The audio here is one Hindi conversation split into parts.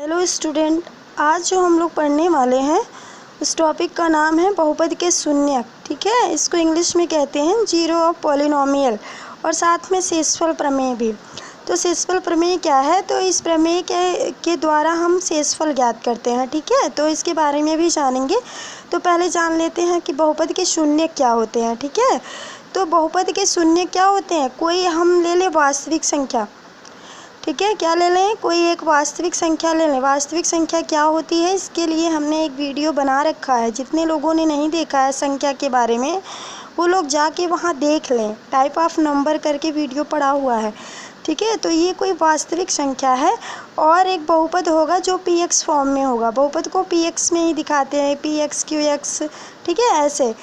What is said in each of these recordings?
हेलो स्टूडेंट, आज जो हम लोग पढ़ने वाले हैं उस टॉपिक का नाम है बहुपद के शून्यक। ठीक है, इसको इंग्लिश में कहते हैं जीरो ऑफ पॉलिनोमियल, और साथ में शेषफल प्रमेय भी। तो शेषफल प्रमेय क्या है? तो इस प्रमेय के द्वारा हम शेषफल ज्ञात करते हैं। ठीक है, तो इसके बारे में भी जानेंगे। तो पहले जान लेते हैं कि बहुपद के शून्यक क्या होते हैं। ठीक है, तो बहुपद के शून्यक क्या होते हैं? कोई हम ले लें वास्तविक संख्या। ठीक है, क्या ले लें? कोई एक वास्तविक संख्या ले लें। वास्तविक संख्या क्या होती है, इसके लिए हमने एक वीडियो बना रखा है। जितने लोगों ने नहीं देखा है संख्या के बारे में, वो लोग जाके वहाँ देख लें। टाइप ऑफ नंबर करके वीडियो पड़ा हुआ है। ठीक है, तो ये कोई वास्तविक संख्या है और एक बहुपद होगा जो px फॉर्म में होगा। बहुपद को px में ही दिखाते हैं, px qx। ठीक है, ऐसे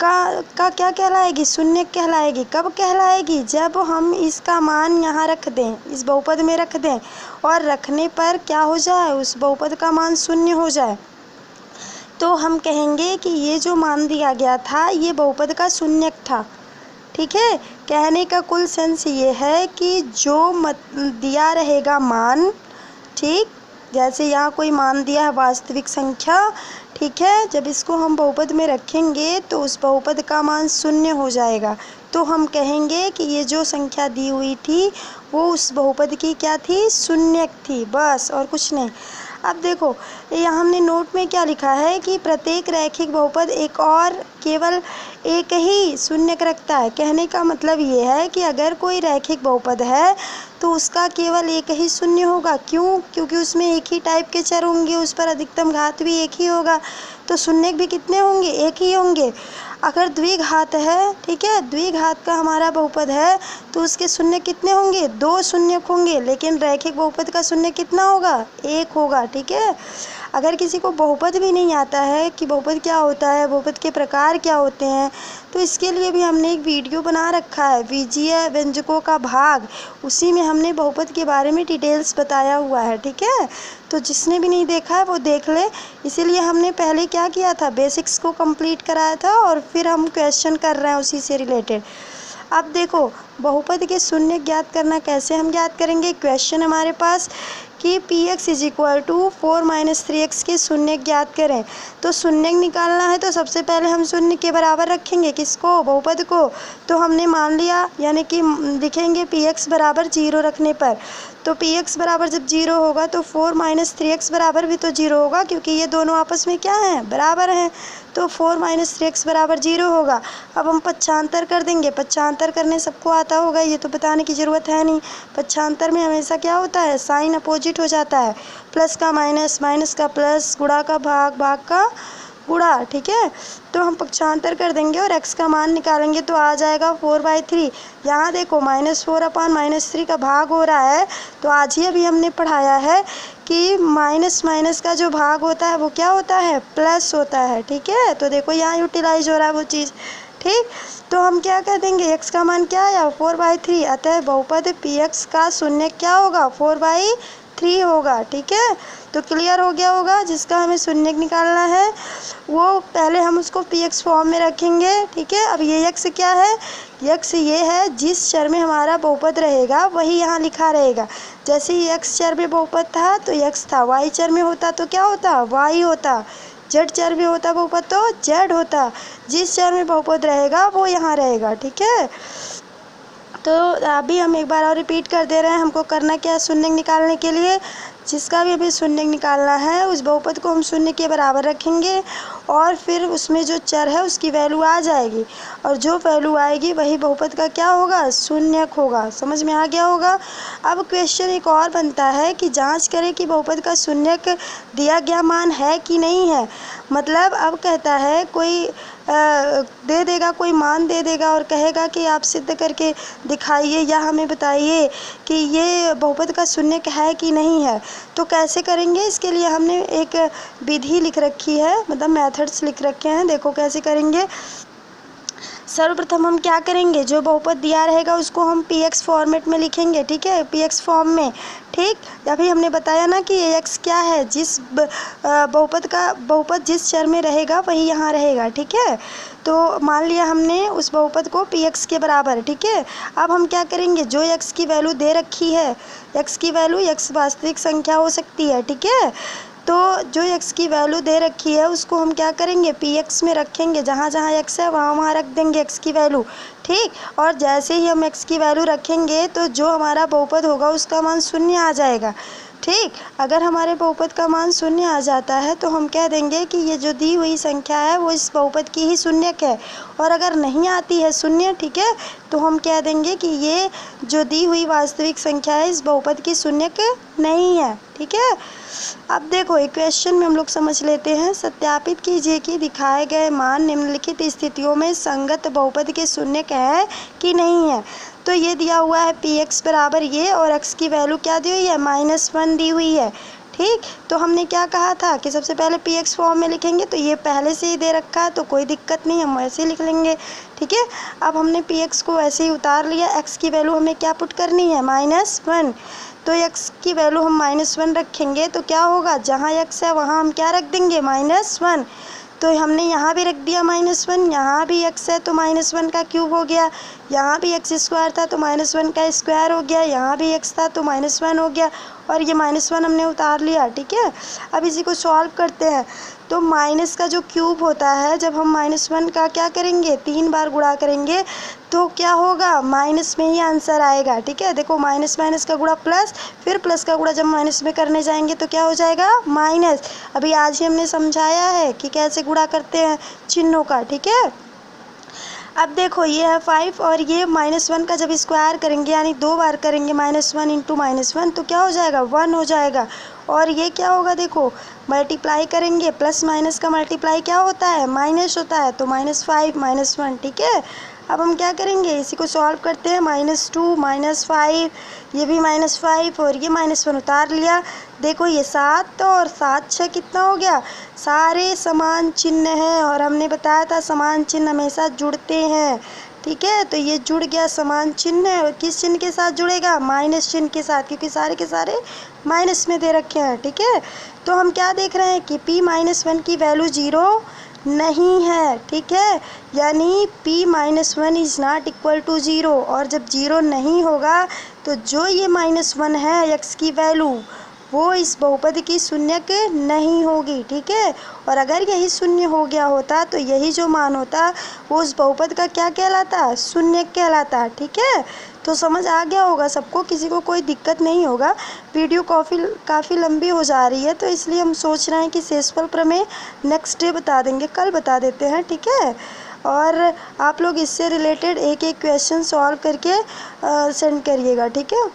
का क्या कहलाएगी? शून्य कहलाएगी। कब कहलाएगी? जब हम इसका मान यहाँ रख दें, इस बहुपद में रख दें, और रखने पर क्या हो जाए? उस बहुपद का मान शून्य हो जाए, तो हम कहेंगे कि ये जो मान दिया गया था ये बहुपद का शून्यक था। ठीक है, कहने का कुल सेंस ये है कि जो दिया रहेगा मान, ठीक, जैसे यहाँ कोई मान दिया है वास्तविक संख्या, ठीक है, जब इसको हम बहुपद में रखेंगे तो उस बहुपद का मान शून्य हो जाएगा। तो हम कहेंगे कि ये जो संख्या दी हुई थी वो उस बहुपद की क्या थी? शून्यक थी, बस, और कुछ नहीं। अब देखो, यहाँ हमने नोट में क्या लिखा है कि प्रत्येक रैखिक बहुपद एक और केवल एक ही शून्यक रखता है। कहने का मतलब ये है कि अगर कोई रैखिक बहुपद है तो उसका केवल एक ही शून्य होगा। क्यों? क्योंकि उसमें एक ही टाइप के चर होंगे, उस पर अधिकतम घात भी एक ही होगा, तो शून्यक भी कितने होंगे? एक ही होंगे। अगर द्विघात है, ठीक है, द्विघात का हमारा बहुपद है तो उसके शून्य कितने होंगे? दो शून्यक होंगे। लेकिन रैखिक बहुपद का शून्य कितना होगा? एक होगा। ठीक है, अगर किसी को बहुपद भी नहीं आता है कि बहुपद क्या होता है, बहुपद के प्रकार क्या होते हैं, तो इसके लिए भी हमने एक वीडियो बना रखा है, बीजीय व्यंजकों का भाग। उसी में हमने बहुपद के बारे में डिटेल्स बताया हुआ है। ठीक है, तो जिसने भी नहीं देखा है वो देख ले। इसीलिए हमने पहले क्या किया था? बेसिक्स को कंप्लीट कराया था और फिर हम क्वेश्चन कर रहे हैं उसी से रिलेटेड। अब देखो, बहुपद के शून्य ज्ञात करना कैसे हम ज्ञात करेंगे? क्वेश्चन हमारे पास कि px = 4 - 3x के शून्य ज्ञात करें। तो शून्य निकालना है तो सबसे पहले हम शून्य के बराबर रखेंगे। किसको? बहुपद को। तो हमने मान लिया, यानी कि लिखेंगे px बराबर 0 रखने पर। तो px बराबर जब 0 होगा तो 4 - 3x बराबर भी तो 0 होगा, क्योंकि ये दोनों आपस में क्या हैं? बराबर हैं। तो 4 - 3x बराबर 0 होगा। अब हम पक्षांतर कर देंगे। पक्षांतर करने सबको आता होगा, ये तो बताने की ज़रूरत है नहीं। पक्षांतर में हमेशा क्या होता है? साइन अपोजिट हो जाता है। प्लस का माइनस, माइनस का प्लस, गुणा का भाग, भाग का गुणा। ठीक है, तो हम पक्षांतर कर देंगे और x का मान निकालेंगे तो आ जाएगा 4/3। यहाँ देखो, -4/-3 का भाग हो रहा है। तो आज ही अभी हमने पढ़ाया है कि माइनस माइनस का जो भाग होता है वो क्या होता है? प्लस होता है। ठीक है, तो देखो यहाँ यूटिलाइज हो रहा है वो चीज़। ठीक, तो हम क्या कर देंगे? x का मान क्या आया? 4/3। अतः बहुपद px का शून्य क्या होगा? 4/3 होगा। ठीक है, तो क्लियर हो गया होगा। जिसका हमें शून्य निकालना है वो पहले हम उसको px फॉर्म में रखेंगे। ठीक है, अब ये x क्या है? x ये है जिस चर में हमारा बहुपद रहेगा वही यहाँ लिखा रहेगा। जैसे ही x चर में बहुपद था तो x था, y चर में होता तो क्या होता? y होता, z चर में होता बहुपद तो z होता। जिस चर में बहुपद रहेगा वो यहाँ रहेगा। ठीक है, तो अभी हम एक बार और रिपीट कर दे रहे हैं। हमको करना क्या है शून्य निकालने के लिए? जिसका भी हमें शून्य निकालना है उस बहुपद को हम शून्य के बराबर रखेंगे और फिर उसमें जो चर है उसकी वैल्यू आ जाएगी, और जो वैल्यू आएगी वही बहुपद का क्या होगा? शून्यक होगा। समझ में आ गया होगा। अब क्वेश्चन एक और बनता है कि जांच करें कि बहुपद का शून्यक दिया गया मान है कि नहीं है। मतलब अब कहता है कोई दे देगा, कोई मान दे देगा और कहेगा कि आप सिद्ध करके दिखाइए या हमें बताइए कि ये बहुपद का शून्यक है कि नहीं है। तो कैसे करेंगे? इसके लिए हमने एक विधि लिख रखी है, मतलब मेथड्स लिख रखे हैं। देखो कैसे करेंगे। सर्वप्रथम हम क्या करेंगे, जो बहुपद दिया रहेगा उसको हम px फॉर्मेट में लिखेंगे, ठीक है, px फॉर्म में, ठीक। अभी हमने बताया ना कि ax क्या है, जिस बहुपद जिस चर में रहेगा वही यहाँ रहेगा, ठीक है। तो मान लिया हमने उस बहुपद को px के बराबर, ठीक है। अब हम क्या करेंगे, जो x की वैल्यू दे रखी है, x की वैल्यू, x वास्तविक संख्या हो सकती है, ठीक है। तो जो x की वैल्यू दे रखी है उसको हम क्या करेंगे, px में रखेंगे, जहाँ जहाँ x है वहाँ वहाँ रख देंगे x की वैल्यू, ठीक। और जैसे ही हम x की वैल्यू रखेंगे तो जो हमारा बहुपद होगा उसका मान 0 आ जाएगा, ठीक। अगर हमारे बहुपद का मान 0 आ जाता है तो हम कह देंगे कि ये जो दी हुई संख्या है वो इस बहुपद की ही शून्यक है। और अगर नहीं आती है 0, ठीक है, तो हम कह देंगे कि ये जो दी हुई वास्तविक संख्या है इस बहुपद की शून्यक नहीं है, ठीक है। अब देखो एक क्वेश्चन में हम लोग समझ लेते हैं। सत्यापित कीजिए कि दिखाए गए मान निम्नलिखित स्थितियों में संगत बहुपद के शून्यक है कि नहीं है। तो ये दिया हुआ है px बराबर ये, और x की वैल्यू क्या दी हुई है, -1 दी हुई है, ठीक। तो हमने क्या कहा था कि सबसे पहले px फॉर्म में लिखेंगे, तो ये पहले से ही दे रखा है तो कोई दिक्कत नहीं, हम ऐसे ही लिख लेंगे, ठीक है। अब हमने px को ऐसे ही उतार लिया, x की वैल्यू हमें क्या पुट करनी है, -1। तो x की वैल्यू हम -1 रखेंगे तो क्या होगा, जहाँ x है वहाँ हम क्या रख देंगे, -1। तो हमने यहाँ भी रख दिया -1, यहाँ भी x है तो -1 का क्यूब हो गया, यहाँ भी x² था तो -1 का स्क्वायर हो गया, यहाँ भी x था तो -1 हो गया, और ये -1 हमने उतार लिया, ठीक है। अब इसी को सॉल्व करते हैं। तो माइनस का जो क्यूब होता है, जब हम -1 का क्या करेंगे, 3 बार गुणा करेंगे तो क्या होगा, माइनस में ही आंसर आएगा, ठीक है। देखो माइनस माइनस का गुणा प्लस, फिर प्लस का गुणा जब माइनस में करने जाएंगे तो क्या हो जाएगा, माइनस। अभी आज ही हमने समझाया है कि कैसे गुणा करते हैं चिन्हों का, ठीक है। अब देखो ये है 5 और ये -1 का जब स्क्वायर करेंगे यानी 2 बार करेंगे, -1 इंटू -1 तो क्या हो जाएगा, 1 हो जाएगा। और ये क्या होगा, देखो मल्टीप्लाई करेंगे, प्लस माइनस का मल्टीप्लाई क्या होता है, माइनस होता है, तो -5 -1, ठीक है। अब हम क्या करेंगे, इसी को सॉल्व करते हैं, -2 -5, ये भी -5 और ये -1 उतार लिया। देखो ये 7 और 7 6 कितना हो गया, सारे समान चिन्ह हैं और हमने बताया था समान चिन्ह हमेशा जुड़ते हैं, ठीक है। तो ये जुड़ गया समान चिन्ह, और किस चिन्ह के साथ जुड़ेगा, माइनस चिन्ह के साथ, क्योंकि सारे के सारे माइनस में दे रखे हैं, ठीक है। तो हम क्या देख रहे हैं कि p-1 की वैल्यू 0 नहीं है, ठीक है, यानी p-1 is not equal to 0। और जब 0 नहीं होगा तो जो ये -1 है x की वैल्यू वो इस बहुपद की शून्यक नहीं होगी, ठीक है। और अगर यही शून्य हो गया होता तो यही जो मान होता वो उस बहुपद का क्या कहलाता, शून्यक कहलाता, ठीक है। तो समझ आ गया होगा सबको, किसी को कोई दिक्कत नहीं होगा। वीडियो काफ़ी लंबी हो जा रही है तो इसलिए हम सोच रहे हैं कि शेषफल प्रमेय नेक्स्ट डे बता देंगे, कल बता देते हैं, ठीक है। और आप लोग इससे रिलेटेड एक एक क्वेश्चन सॉल्व करके सेंड करिएगा, ठीक है।